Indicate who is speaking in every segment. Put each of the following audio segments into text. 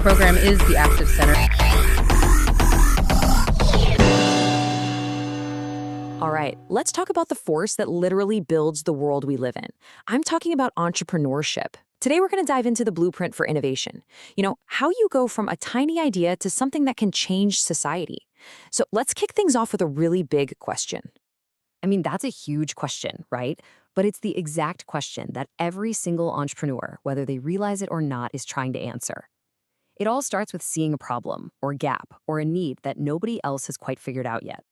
Speaker 1: program is the Active Center.
Speaker 2: All right, let's talk about the force that literally builds the world we live in. I'm talking about entrepreneurship. Today, we're going to dive into the blueprint for innovation. How you go from a tiny idea to something that can change society. So let's kick things off with a really big question. I mean, that's a huge question, right? But it's the exact question that every single entrepreneur, whether they realize it or not, is trying to answer. It all starts with seeing a problem, or gap, or a need that nobody else has quite figured out yet.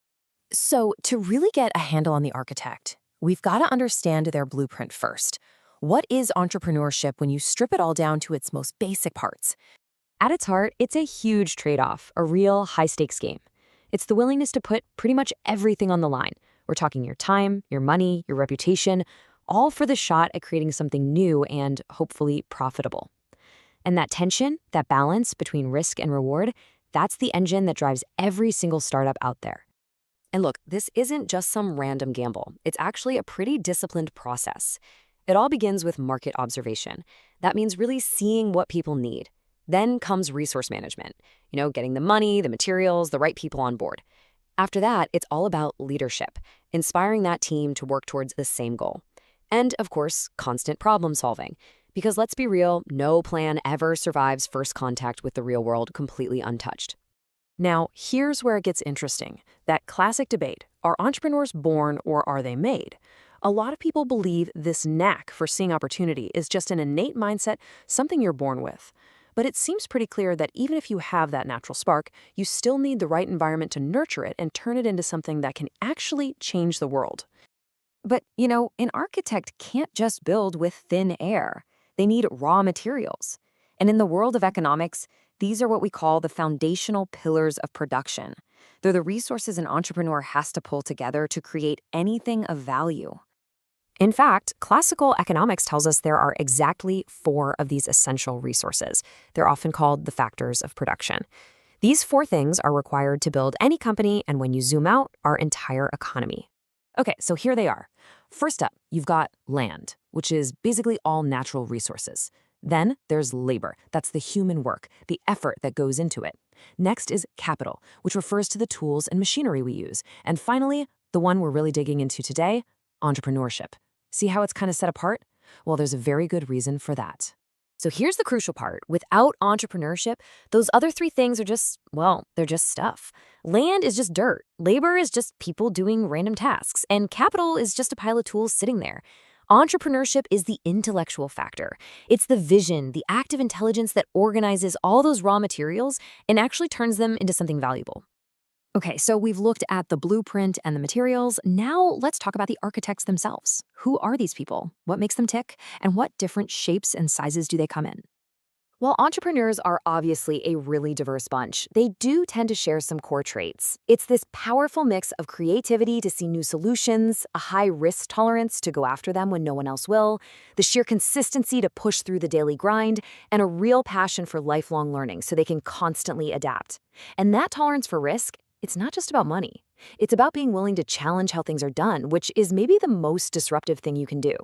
Speaker 2: So, to really get a handle on the architect, we've got to understand their blueprint first. What is entrepreneurship when you strip it all down to its most basic parts? At its heart, it's a huge trade-off, a real high-stakes game. It's the willingness to put pretty much everything on the line. We're talking your time, your money, your reputation, all for the shot at creating something new and hopefully profitable. And that tension, that balance between risk and reward, that's the engine that drives every single startup out there. And look, this isn't just some random gamble. It's actually a pretty disciplined process. It all begins with market observation. That means really seeing what people need. Then comes resource management, getting the money, the materials, the right people on board. After that, it's all about leadership, inspiring that team to work towards the same goal. And, of course, constant problem solving. Because let's be real, no plan ever survives first contact with the real world completely untouched. Now, here's where it gets interesting. That classic debate, are entrepreneurs born or are they made? A lot of people believe this knack for seeing opportunity is just an innate mindset, something you're born with. But it seems pretty clear that even if you have that natural spark, you still need the right environment to nurture it and turn it into something that can actually change the world. But, an architect can't just build with thin air. They need raw materials. And in the world of economics, these are what we call the foundational pillars of production. They're the resources an entrepreneur has to pull together to create anything of value. In fact, classical economics tells us there are exactly 4 of these essential resources. They're often called the factors of production. These 4 things are required to build any company, and when you zoom out, our entire economy. Okay, so here they are. First up, you've got land, which is basically all natural resources. Then there's labor. That's the human work, the effort that goes into it. Next is capital, which refers to the tools and machinery we use. And finally, the one we're really digging into today, entrepreneurship. See how it's kind of set apart? Well, there's a very good reason for that. So here's the crucial part. Without entrepreneurship, those other 3 things are they're just stuff. Land is just dirt. Labor is just people doing random tasks. And capital is just a pile of tools sitting there. Entrepreneurship is the intellectual factor. It's the vision, the active intelligence that organizes all those raw materials and actually turns them into something valuable. Okay, so we've looked at the blueprint and the materials. Now let's talk about the architects themselves. Who are these people? What makes them tick? And what different shapes and sizes do they come in? While entrepreneurs are obviously a really diverse bunch, they do tend to share some core traits. It's this powerful mix of creativity to see new solutions, a high risk tolerance to go after them when no one else will, the sheer consistency to push through the daily grind, and a real passion for lifelong learning so they can constantly adapt. And that tolerance for risk, it's not just about money. It's about being willing to challenge how things are done, which is maybe the most disruptive thing you can do.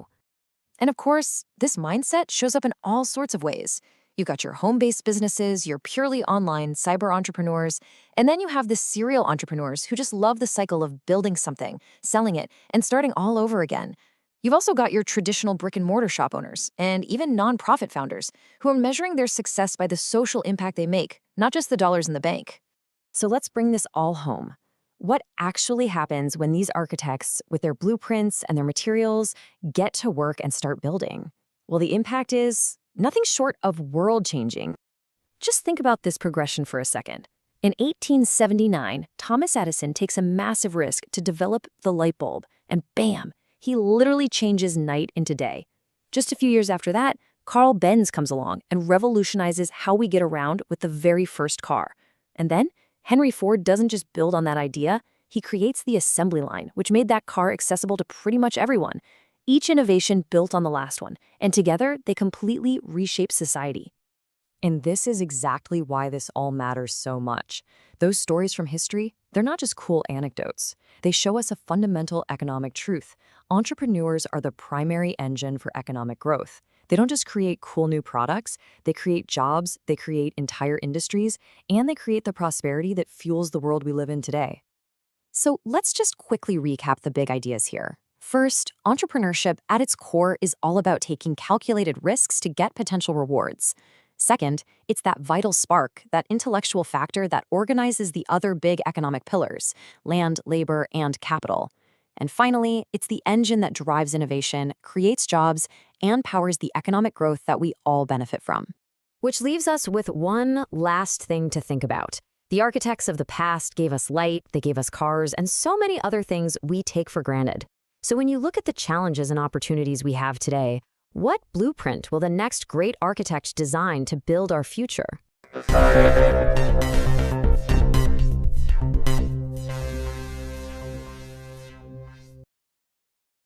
Speaker 2: And of course, this mindset shows up in all sorts of ways. You've got your home-based businesses, your purely online cyber entrepreneurs, and then you have the serial entrepreneurs who just love the cycle of building something, selling it, and starting all over again. You've also got your traditional brick-and-mortar shop owners and even nonprofit founders who are measuring their success by the social impact they make, not just the dollars in the bank. So let's bring this all home. What actually happens when these architects, with their blueprints and their materials, get to work and start building? Well, the impact is nothing short of world-changing. Just think about this progression for a second. In 1879, Thomas Edison takes a massive risk to develop the light bulb, and bam, he literally changes night into day. Just a few years after that, Carl Benz comes along and revolutionizes how we get around with the very first car. And then Henry Ford doesn't just build on that idea, he creates the assembly line, which made that car accessible to pretty much everyone. Each innovation built on the last one, and together they completely reshape society. And this is exactly why this all matters so much. Those stories from history, they're not just cool anecdotes. They show us a fundamental economic truth. Entrepreneurs are the primary engine for economic growth. They don't just create cool new products, they create jobs, they create entire industries, and they create the prosperity that fuels the world we live in today. So let's just quickly recap the big ideas here. First, entrepreneurship at its core is all about taking calculated risks to get potential rewards. Second, it's that vital spark, that intellectual factor that organizes the other big economic pillars: land, labor, and capital. And finally, it's the engine that drives innovation, creates jobs, and powers the economic growth that we all benefit from. Which leaves us with one last thing to think about. The architects of the past gave us light, they gave us cars, and so many other things we take for granted. So when you look at the challenges and opportunities we have today, what blueprint will the next great architect design to build our future?